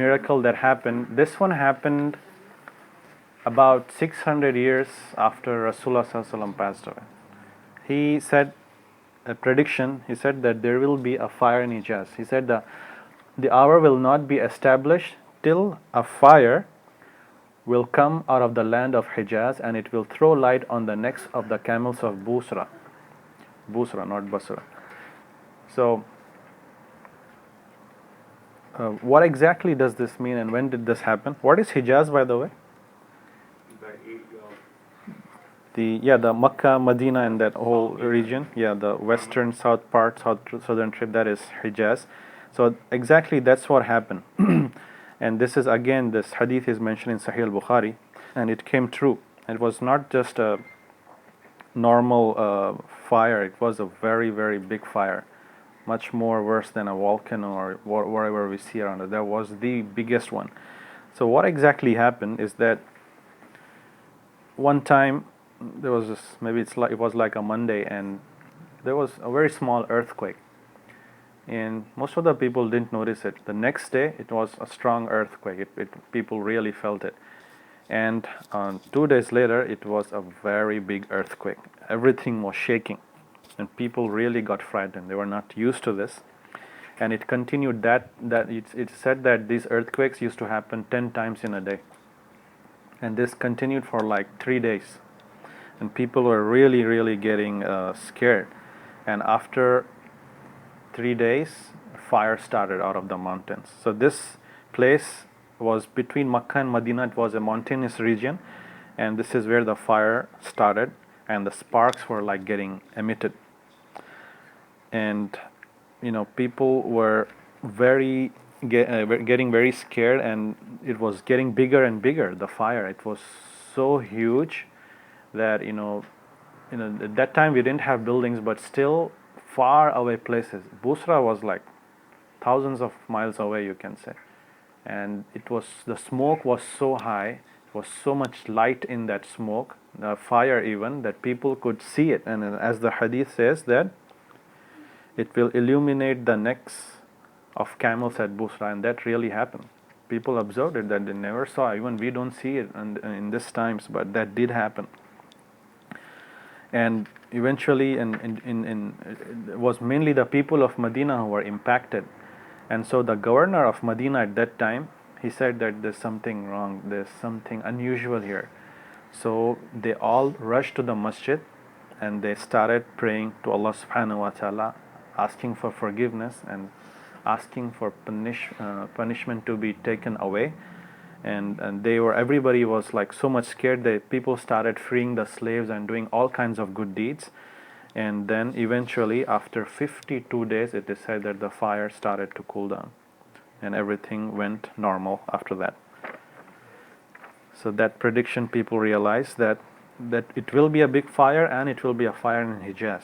miracle that happened. This one happened about 600 years after Rasulullah Sallallahu Alaihi Wasallam passed away. He said a prediction. He said that there will be a fire in Hijaz. He said the hour will not be established till a fire will come out of the land of Hijaz, and it will throw light on the necks of the camels of Busra. Busra, not Basra. So, what exactly does this mean, and when did this happen? What is Hijaz, by the way? The Makkah, Medina, and that whole region. Yeah, the western south part, southern trip, that is Hijaz. So exactly that's what happened. And this is, again, this hadith is mentioned in Sahih al-Bukhari, and it came true. It was not just a normal fire. It was a very, very big fire, much more worse than a volcano or whatever we see around it. That was the biggest one. So what exactly happened is that one time there was this, maybe it was like a Monday, and there was a very small earthquake, and most of the people didn't notice it. The next day it was a strong earthquake. People really felt it, and 2 days later it was a very big earthquake. Everything was shaking, and people really got frightened. They were not used to this, and it continued. That it said that these earthquakes used to happen 10 times in a day, and this continued for like 3 days, and people were really getting scared. And after 3 days, fire started out of the mountains. So this place was between Makkah and Medina. It was a mountainous region, and this is where the fire started, and the sparks were like getting emitted. And people were getting very scared, and it was getting bigger and bigger. The fire, it was so huge that at that time we didn't have buildings, but still far away places. Busra was like thousands of miles away, you can say, and the smoke was so high. It was so much light in that smoke, the fire even, that people could see it. And as the hadith says, that it will illuminate the necks of camels at Busra, and that really happened. People observed it, that they never saw. Even we don't see it in these times, but that did happen. And eventually, it was mainly the people of Medina who were impacted. And so the governor of Medina at that time, he said that there's something wrong, there's something unusual here. So they all rushed to the masjid, and they started praying to Allah subhanahu wa ta'ala, asking for forgiveness and asking for punishment to be taken away. And everybody was like so much scared that people started freeing the slaves and doing all kinds of good deeds. And then eventually, after 52 days, it is said that the fire started to cool down, and everything went normal after that. So that prediction, people realized that it will be a big fire, and it will be a fire in Hijaz.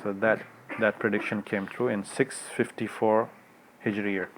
So that prediction came true in 654 Hijri year.